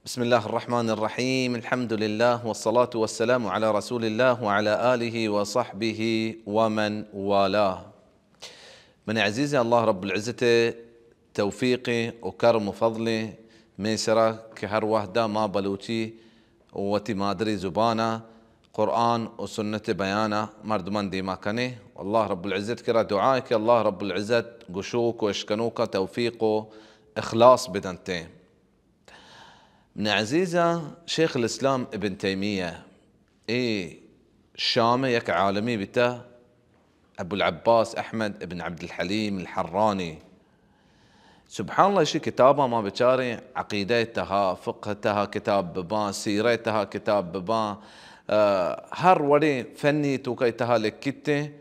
بسم الله الرحمن الرحيم. الحمد لله والصلاة والسلام على رسول الله وعلى آله وصحبه ومن والاه. من عزيزي الله رب العزة توفيقي وكرم وفضلي ميسرة كهر وحدة ما بلوتي وتي ما أدري زبانة قرآن وسنة بيانة مردمان دي ما كني. والله رب العزة كرا دعائك الله رب العزة قشوك واشكنوك توفيق وإخلاص بدنتين. من عزيزة شيخ الإسلام ابن تيمية الشامي يك عالمي بته أبو العباس أحمد ابن عبد الحليم الحراني. سبحان الله شي كتابه ما بشاري عقيدتها فقهتها كتاب ببا سيرتها كتاب ببا هر وري فني توكيتها لكته.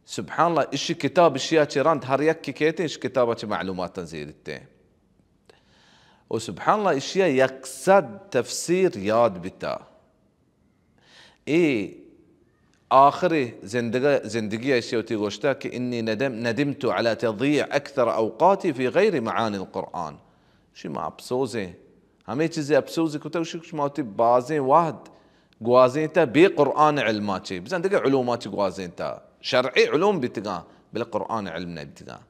سبحان الله إشي كتاب اشياء تشيرانت هر يك كيتي إش كتابة معلومات تنزيلته. وسبحان الله اشياء يقصد تفسير ياد بتا آخر زندگی اشياء تيغوشتا كإني ندمت على تضييع أكثر أوقاتي في غير معاني القرآن. شي ما أبسوزي همي چیزی أبسوزي كتو شكش ماوتي بازين واحد قوازين تا بقرآن علماتي بزندگی علوماتي قوازين تا شرعي علوم بتقا بالقرآن علمنا بتقا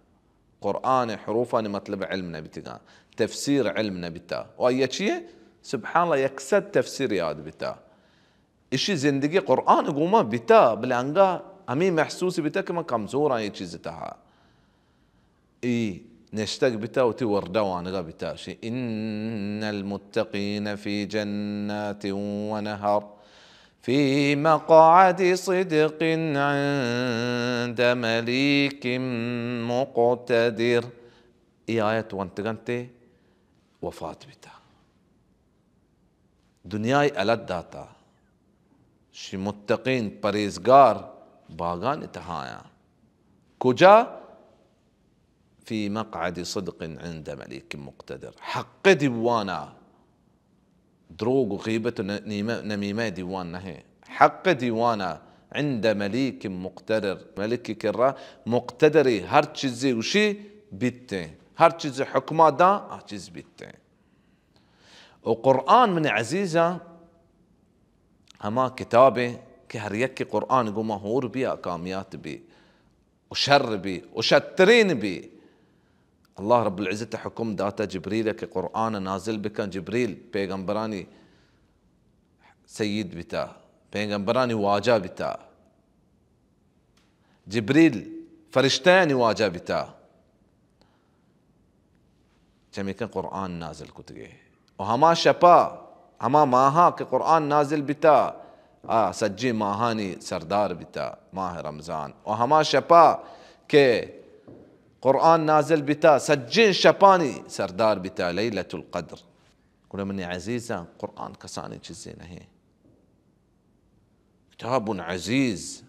قرآن حروفا مطلب علمنا بتقا تفسير علمنا بتا وأي شيء سبحان الله يقصد تفسير ياد بتا إشي زندگی قرآن قوما بتا بلانقا همي محسوسي بتا كما كمزورة أي چيز تها نشتاق بتا وتي وردوانغا بتا شي إن المتقين في جنات ونهر في مقعد صدق عند مليك مقتدر. آيات وانتقنتي وفاة بتا دنياي ألد داتا شي متقين پرهیزگار باغان تهايا كجا في مقعد صدق عند مليك مقتدر. حق ديوانا دروغ وغيبة نميمة ديوان نهي حق ديوانا عند مليك مقتدر. ملك كرا مقتدري هر چيزي وشي بيتين هر چيزي حكمة دا هر چيز بيتين. وقرآن من عزيزة هما كتابه كهر يكي قرآن قوما هور بي أكاميات بي وشر بي وشترين بي. الله رب العزة حكم داتا جبريل كقرآن نازل بك جبريل بيغمبراني سيد بتا بيغمبراني واجا بتا جبريل فرشتاني واجا بتا جميع كان قرآن نازل كتغي وهما شپا هما ماها كقرآن نازل بتا سجي ماهاني سردار بتا ماه رمضان وهما شپا كي قرآن نازل بتا سجين شپاني سردار بتا ليلة القدر. قل مني عزيزة قرآن كساني چزينه هي كتاب عزيز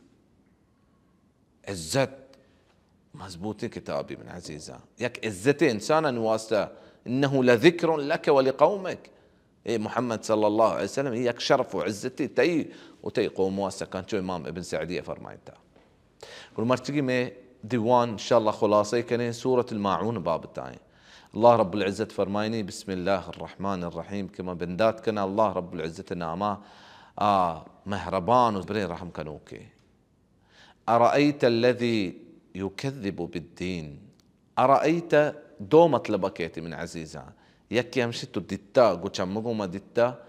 عزت مزبوطي كتابي من عزيزة يك عزتي إنسانا واسطة إنه لذكر لك ولقومك. محمد صلى الله عليه وسلم يك شرف وعزتي تي وتي قوم واسطة كان شو إمام ابن سعدية فرمايتا. قل مرتقي مي ديوان إن شاء الله خلاصي كني سورة الماعون باب التاعي. الله رب العزة فرمايني بسم الله الرحمن الرحيم كما بندات كنا الله رب العزة نعمة مهربان وبري رحم كنوكي. أرأيت الذي يكذب بالدين. أرأيت دو مطلبكيتي من عزيزة يكي همشتو ديتا قوشمقو ما ديتا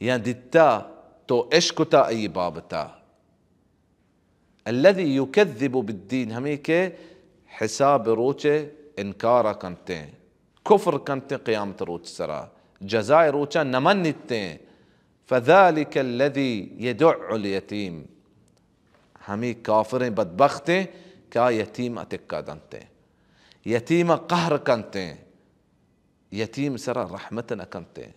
يا ديتا تو اشكتا أي بابتا. الذي يكذب بالدين هميك حساب روچه انكارا كنتين كفر كنتين قيامة روچ سرا جزاء روچا نمنتين. فذلك الذي يدع اليتيم همي كافرين بدبختين كا يتيم اتكا دنتين يتيم قهر كنتين يتيم سرا رحمة كنتين.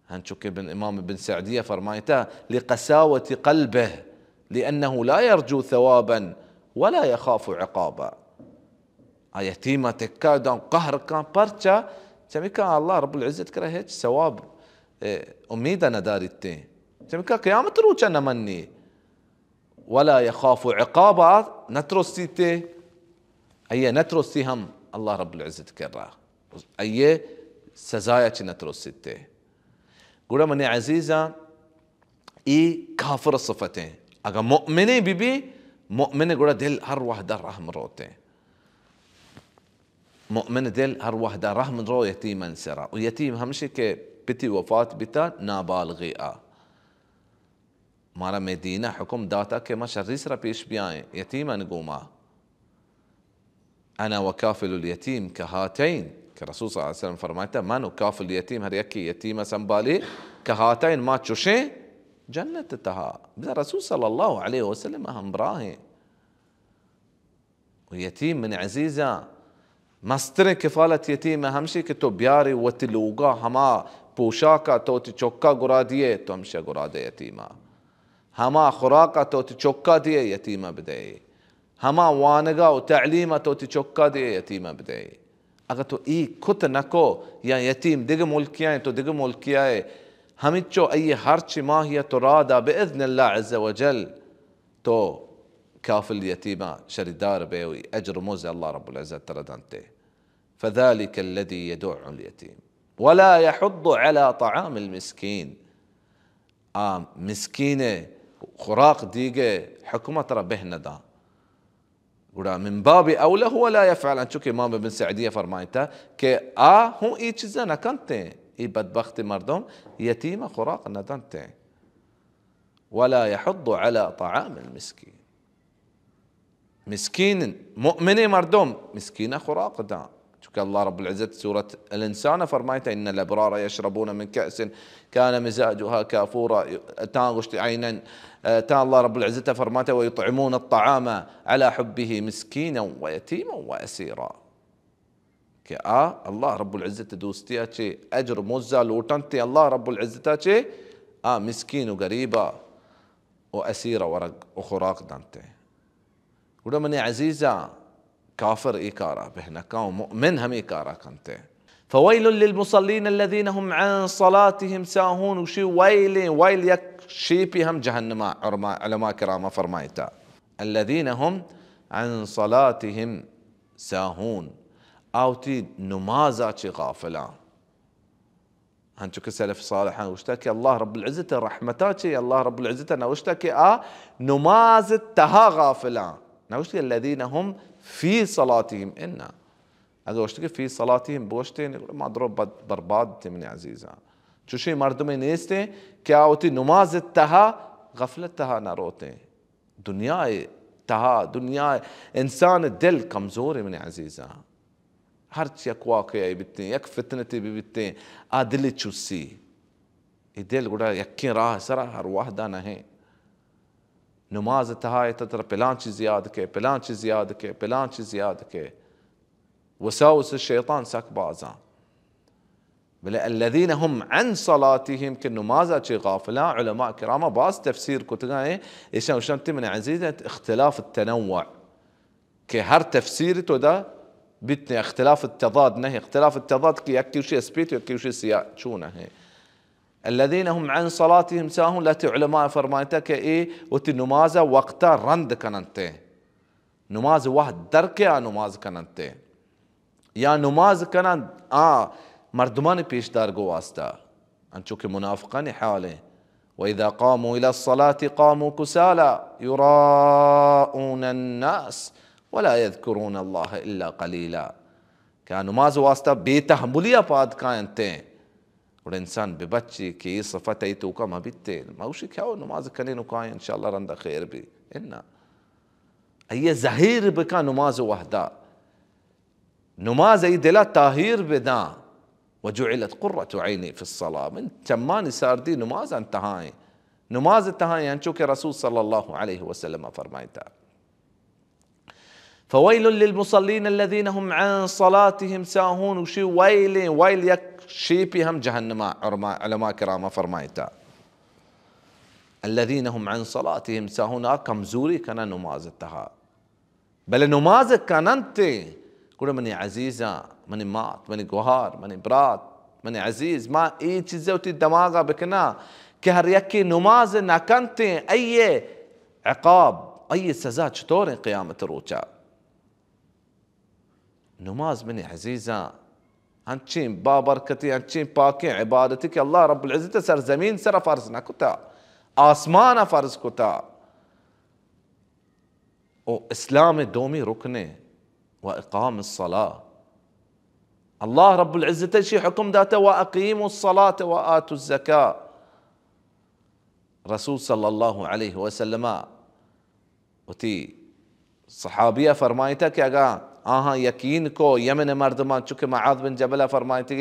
هنشوك ابن امام ابن سعدية فرمايتا لقساوة قلبه لأنه لا يرجو ثوابا ولا يخاف عقابا. يتيمة تكادن قهر كان برشا جميكا الله رب العزة كره هيك ثواب أميدا ندارتين جميكا قيامة روچا نمني ولا يخاف عقابا نترسيتي أي نترسي هم الله رب العزة كره أي سزايا نترسيتي. گوڑا منی عزیزا ای کافر صفتیں اگر مؤمنی بی مؤمن گوڑا دل ہر وحدہ رحم روتے مؤمن دل ہر وحدہ رحم رو یتیمن سرا و یتیم ہمشی کے پتی وفات بتا نابالغی مارا مدینہ حکم داتا کہ ما شری سرا پیش بیائیں یتیمن گوما انا وکافل الیتیم کہاتین کہ رسول صلی اللہ علیہ وسلم فرماتا من وکافل الیتیم ہر یکی یتیمہ سنبالی کہاتین ما چوشیں جنت تہا بذا رسول صلی اللہ علیہ وسلم ہم براہیں ويتيم من عزيزة مستر كفالة يتيم همشي كتو بياري وتلوغا هما پوشاكا توتي چوكا گرا دیئے تو همشي گرا دے يتيمة هما خوراكا توتي چوكا دیئے يتيمة بدے هما وانگا و تعليمة توتي چوكا دیئے يتيمة بدے اگر تو ای کت نکو یا یتیم دیگه ملکیائیں تو دیگه ملکیائیں ہمیچو ای ہرچ ماہیہ ترادا بإذن اللہ عز وجل تو كافل اليتيمة شردار بيوي أجر موزي الله رب العزة تردنته فذلك الذي يدع اليتيم ولا يحض على طعام المسكين مسكينة خراق ديجة حكومة ترى بهندا من باب أولى هو لا يفعل أن شوكي إمام ابن سعدية فرمايته كي هو إيه چيزانا كنته إيه بدبخت مردم يتيمة خراق ندنته ولا يحض على طعام المسكين مسكين مؤمن مردم مسكينة خراق دا شوك الله رب العزة سورة الإنسان فرمايته إن الأبرار يشربون من كأس كان مزاجها كافورا تاغشت عينا تا الله رب العزة فرمايته ويطعمون الطعام على حبه مسكينا ويتيما وأسيرا الله رب العزة دوستيا چه أجر موزا لوٹنتي الله رب العزة چه مسكين وقريبا وأسيرا ورق وخراق دانته وده من عزيزة كافر إيكارا بهنا كان مؤمن هم إيكارا كنته فويل للمصلين الذين هم عن صلاتهم ساهون وشي ويل يكشيبي هم جهنم علماء كرامة فرمايتا الذين هم عن صلاتهم ساهون أوتي نمازا غافلا هنشوك السلف صالحا واشتكي الله رب العزة رحمتاتي الله رب العزة واشتكي نماز تها غافلا نوشتكي الذين هم في صلاتهم إنا اگر وشتكي في صلاتهم بوشتين ما ضرب برباد من عزيزة شو شيء مردمي نيستي كاوتي نماز تها غفلتها ناروتي دنياي تها دنياي انسان الدل كمزوري من عزيزة هرچ يك واقعي بتين يك فتنتي ببتين دل تشوسي الدل قولا يكين راه سرا هر واحدة نهي نماز تهاي تتر پلانچ زيادة کے وساوس الشيطان سك بازا بل الذين هم عن صلاتهم كنمازا شي غافلا علماء كرامة باس تفسير كتغاي ايش وشنتي من عزيزة اختلاف التنوع كهر تفسير تو ده بتني اختلاف التضاد نهي اختلاف التضاد كي يكي شيء سبيت ويكي شيء سياء شونه هي الذين هم عن صلاتهم ساهون لا علماء فرمايتك ايه وتي نمازا وقتا رند كننته نماز واحد درك يا نماز كننته يا نماز كنن مردمان پیش دارگو واسطه انچو که منافقان حاله واذا قاموا الى الصلاة قاموا كسالى يراءون الناس ولا يذكرون الله الا قليلا كان نماز واسطه بتحمليه پاد کانته والإنسان ببچي كي صفته توكا ما بيتين ما وش كاو نماز كنين وكاين إن شاء الله رندا خير بي إنا أي زهير بكا نماز وحدا نماز أي دلا طاهير بدا وجعلت قرة عيني في الصلاة من تماني صار دي نماز انتهاي نماز انتهاي أنشوك رسول صلى الله عليه وسلم فرمايتا فويل للمصلين الذين هم عن صلاتهم ساهون وشي ويل يكشيبي هم جهنم علماء كرامة فرمايتا الذين هم عن صلاتهم ساهون كمزوري كان نماز التها بل نماز كانت قول مني عزيزة مني مات مني قهار مني برات مني عزيز ما اي چیزوتی دماغا بكنا كهر يكي نماز ناكنت اي عقاب اي سزا چطور قيامة روچا نماز مني عزيزة हंचीं बाबरकती हंचीं पाकें इबादती कि अल्लाह रब्बुल इज्जत सर जमीन सर फर्ज न कुता, आसमान फर्ज कुता। ओ इस्लाम दोमी रुकने व इकाम अस्सला, अल्लाह रब्बुल इज्जत शी हुक्म दाता व अकीमु अस्सलात व आतु ज़का। रसूल सल्लल्लाहु अलैहि वसल्लम उती सहाबिया फरमाई था कि अगा आहा यकीन को यमन मर्दमा चुके मआद बिन जबला फरमाई थी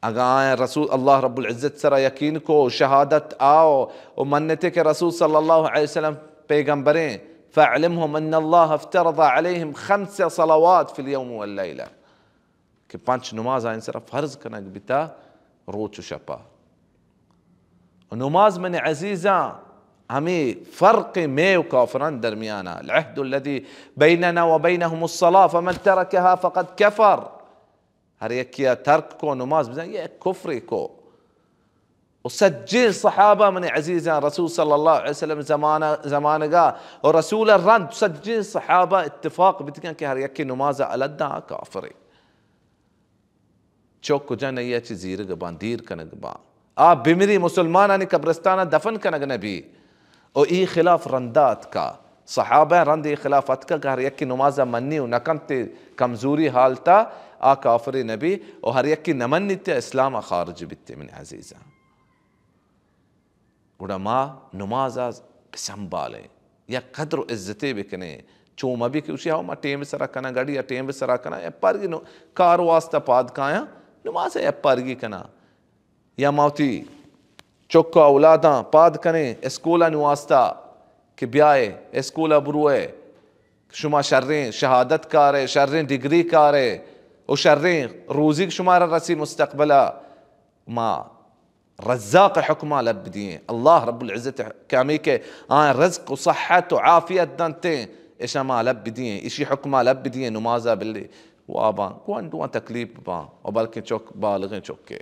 अगा आए रसूल अल्लाह रब्बुल इज्जत सरा यकीन को शहादत आओ और मन्नते के रसूल सल्लल्लाहु अलैहि वसल्लम पैगंबरें फ़अलिमहुम अन्नल्लाह इफ्तरज़ अलैहिम 5 सलावात फिल यौम वल लैला कि 5 नमाज आइन सरा फर्ज कनक बिता रोच शपा। नमाज में अजीज़ा हमें फ़र्क में व काफ़िरन दरमियाना अल-अहदुल्लज़ी बैनना व बैनहुम अस्सलाह फमन तरकहा फ़क़द कफ़र। हर एक किया तर्क को नमाज बजाय ये कुफ्र को। उसज्जिल सहाबा मन अजीज़ा रसूल सल्लल्लाहु अलैहि वसल्लम ज़माना का और रसूल रंद सज्जिल सहाबा इत्तिफ़ाक़ बितकन कि हर एक की नमाज अलद्दा काफ़िर चौक जन ये चीज़ गबान दीर कनक बा आप बिमरी मुसलमान ने कब्रिस्तान दफन कनक नबी और ई खिलाफ रंदात का सहाबा रंद ई खिलाफत का हर एक की नमाजा मन्नी नकमते कमजोरी हालता आ काफरी नबी और हर एक की नमन्नित इस्लाम खारज बित्ते min अजीज़ा गुड़ा माँ नमाजा संभाले या कदर इज्जते बिकने चूम अभी कि उसी मा टेम सरा कना गड़ी या टेम सरा कना या परगी नो कार वास्ता पाद काया नमाज या परगी कना या मौती चौका औलादा पाद कने स्कूला नुआस्ता कि ब्याए स्कूला बुरुए शुमा शर्रें शहादत कार शर्रें डिग्री कार और शर्रें रोज़ी शुमारा रसी मुस्तकबला माँ रज़्ज़ाक़ हुक्मा लब दिए अल्लाह रब्बुल इज़्ज़त कामी के रज़्क़ सह्हत आफ़ियत दंते ऐसा मा लब दिए इसी हुक्मा लब दिए नमाजा बिल्ली वाबा कौन दुआ तकलीफ बा और बल्कि चौक बालगें चौके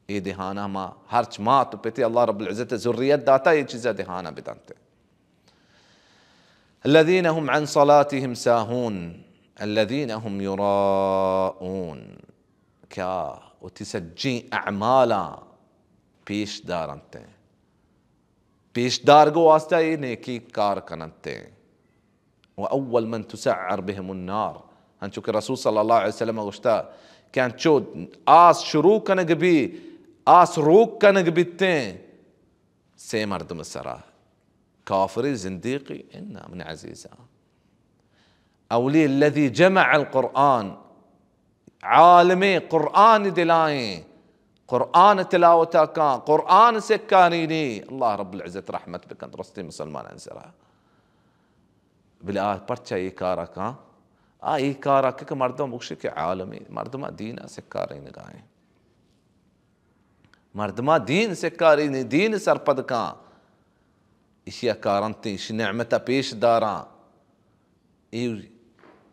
ये दिहाना माँ हर्च माँ तो पेते अल्लाह रब्बुल इज़्ज़त ज़ुर्रियत दाता ये चीज़ें दिहाना बिताते। अल्लज़ीना हुम अन सलातिहिम साहून अल्लज़ीना हुम युराऊन क्या उती सज्जी अमाला पेशदारंते पेशदार गो वास्ता ये नेकी कार कनते व अव्वल मन तुसअर बिहिमुन नार हन चुके रसूल सल्लल्लाहु अलैहि वसल्लम गुश्ता क्या चो आस शुरू कनक भी आस रोक कनक बिते से मर्दम सरा काफिर जिंदगी इन्ना min अजीज़ा अवली अल्लज़ी जमअ अल-क़ुरआन आलमे क़ुरआन दिलाएं क़ुरआन तिलावता का क़ुरआन से कानीनी अल्लाह रब्बुल इज़्ज़त रहमत बिकन रस्ते मुसलमान अंसरा बिला परचा ये कारा का आ ये कारा के मर्दम मुक्श के आलमी मर्दमा दीन से कारी निगाहें मर्दमा दीन से कारी नहीं दीन सरपद का इशिया कारंती इशी नेमता पेश दारा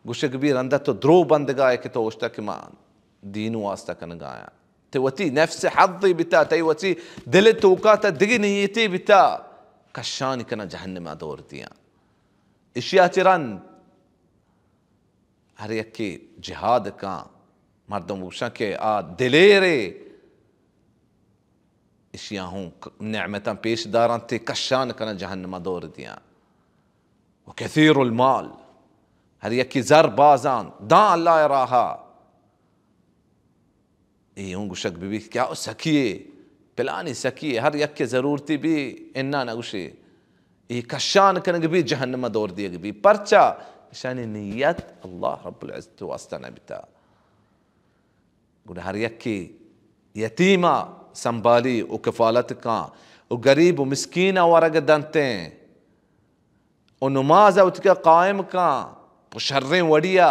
गुशक भी रंदा तो द्रो बंद गाय के तो उष्टा के मान दीन वास्ता कन गाया ते वती नफ्स हद्दी बिता ते वती दिल तोका ता दिगी नीयती बिता कशान कना जहन्नम दौर दिया इशिया चिरन हर एक की जिहाद का मर्दम उषा के आ दिलेरे इशिया हूँ नेमता पेशदारां ते कशान कना जहन्नम दौर दिया वो कसीरुल माल हर एक की जर बाजान दा अल्लाह राहा ये हूँ गुशक भी क्या सकिए पिलानी सकिए हर एक के जरूरती भी इन्ना न गुशे ये कशान कनक भी जहन्नम दौर दिए भी परचा शानी नियत अल्लाह रब्बुल इज़्ज़त वास्ता न बिता गुड़ हर एक की यतीमा संभाली उ कफालत का उ गरीब उ मिस्कीना वरग दंते उ नमाज उसका कायम का शर्रें वड़िया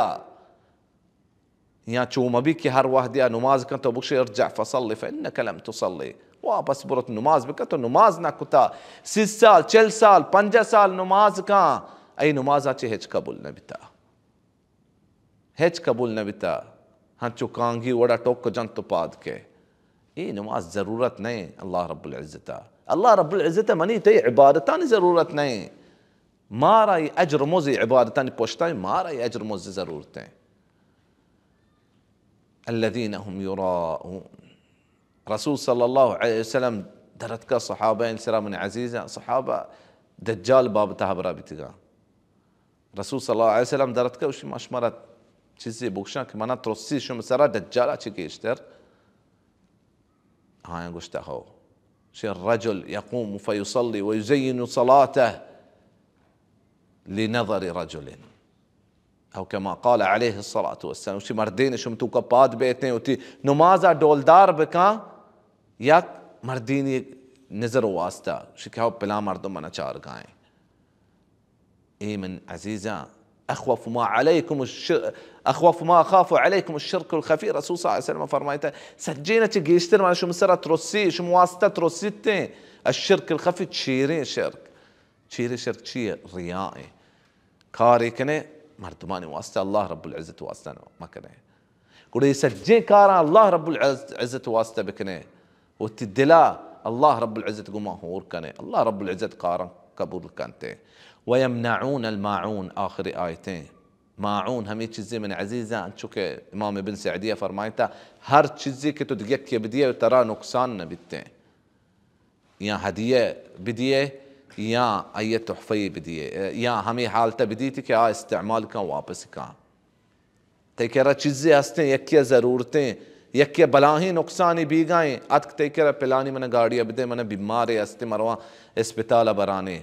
यहाँ चूम अभी कि हर वाह दिया नमाज का तो बुश अर्जा फसल्ली फइन्नका लम तुसल्ली वापस बुरत नमाज भी का तो नमाज ना कुता 6 साल 4 साल 5 साल नमाज का आई नमाज आचे हेच कबूल न बिता हेच कबूल न बिता हाँ चुकांगी वड़ा टोक जन तो पाद के ये नमाज जरूरत नहीं अल्लाह रब्बुल इज़्ज़त मनी ते इबादतां जरूरत नहीं मारा ये अजर मोज़ इबादतां पोछता है मारा ये अजर मोज़ जरूरत है الذين هم يراءون. رسول صلى الله عليه وسلم درتك صحابين سلام من عزيزة صحابة دجال باب تهبرا بتقا. رسول صلى الله عليه وسلم درتك وش ما شمرت چیزی بوشان که من ترسی شو مسرا دجال چی گیشتر هاي گوشته هو شيء الرجل يقوم فيصلي ويزين صلاته لنظر رجل او كما قال عليه الصلاة والسلام وشي مردين شو متو كباد بيتين وتي نمازا دولدار بكا ياك مرديني نظر واسطة شكاو بلا مردم انا چار گائیں اي من عزيزا اخوف ما اخاف عليكم الشرك الخفي. رسول صلى الله عليه وسلم فرمايته سجينا تجيشتر ما شو مسرة ترسي شو مواسطة ترسيتين الشرك الخفي تشيرين شرك تشيري شرك شيء ريائي كاري كنه مردماني واسطة الله رب العزة واسطة ما كنه قول يسجين كارا الله رب العزة واسطة بكنه وتدلا الله رب العزة قوم هور كنه الله رب العزة قارا قبول كانته. ويمنعون الماعون آخر آيتين ماعون همي چیزی من عزیزه چونکه امام ابن سعدیه فرمایتا هر چیزی که تو دیگه بدیه ترى نقصان نبیته یا هدیه بدیه یا ای تحفه بدیه یا همي حالته بدیتی که استعمال کن واپس کن تیکره چیزی هستن یکی ضرورتیں یکی بلاہی نقصانی بھی گائیں اتک تیکره پلانی من گاڑی بده من بیمار ہستے مروا اسپتال برانے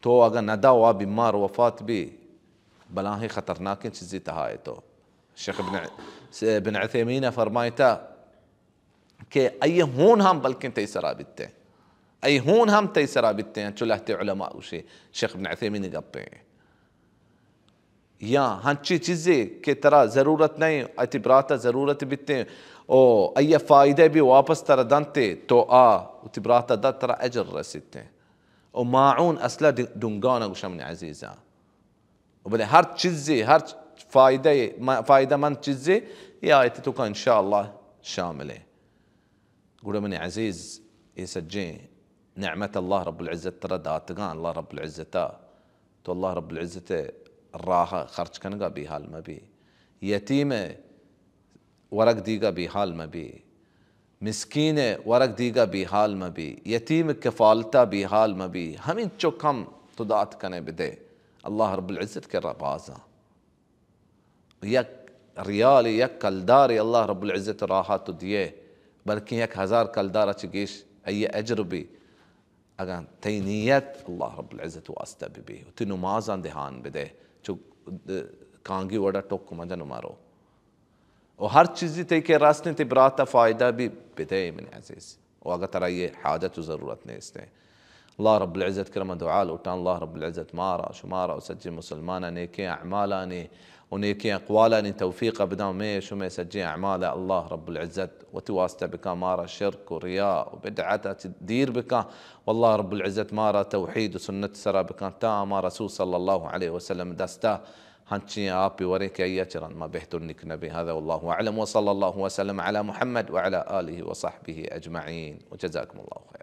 تو اگر ندا ہوا بیمار وفات بھی بلاہی خطرناک چیزی تہائے تو شیخ ابن عثیمین فرمایتا کہ ای ہون ہم بلکہ تیسرا بیتے ای ہون ہم تیسرا بیتے ہیں چلہتے علماء وشی شیخ ابن عثیمین گپے یا ہنچی چیزیں کہ ترا ضرورت نہیں اعتبراتا ضرورت بیتے او ای فائدے بھی واپس ترا دانتے تو اعتبراتا دا ترا اجر رسیتے او ماعون اصلا دنگانا گوشا من عزیزا وبلے ہر چیزیں ہر فائدہ مند چیزیں یہ آیت تو کا انشاءاللہ شامل ہے گوڑا من عزیز یہ سجیں نعمت اللہ رب العزت ترا داتگان اللہ رب العزتا تو اللہ رب العزت راحة خرج كنغا بحال ما بي يتيم ورق ديغا بحال ما بي مسكين ورق ديغا بحال ما بي يتيم كفالتا بحال ما بي همين چو كم تدات كنه بده الله رب العزت كرا بازا يك ريالي يك كالداري الله رب العزت راحات ديه بلكن يك 1000 كالدارة چگيش اي اجر بي اگر تينيت الله رب العزت واسطة بي وتنو مازان دهان بده کانگی وڑا ٹوک مجھا نمارو اور ہر چیزی تے کے راستیں تے براتا فائدہ بھی بدے من عزیز و اگر ترا یہ حاجت و ضرورت نہیں اس نے اللہ رب العزت کرم دعا لوٹان اللہ رب العزت مارا شمارا و سجی مسلمانا نیکی اعمالانی و نیکی اقوالانی توفیق بداو میں شمی سجی اعمالا اللہ رب العزت و تواسطہ بکا مارا شرک و رياء و بدعتا دیر بکا والله رب العزت مارا توحید و سنت سرا بکا تا ما رسول صلی اللہ علیہ وسلم دستا هنچي آبي وريك أياترا ما بيحترنك نبي هذا والله أعلم وصلى الله وسلم على محمد وعلى آله وصحبه أجمعين وجزاكم الله خير.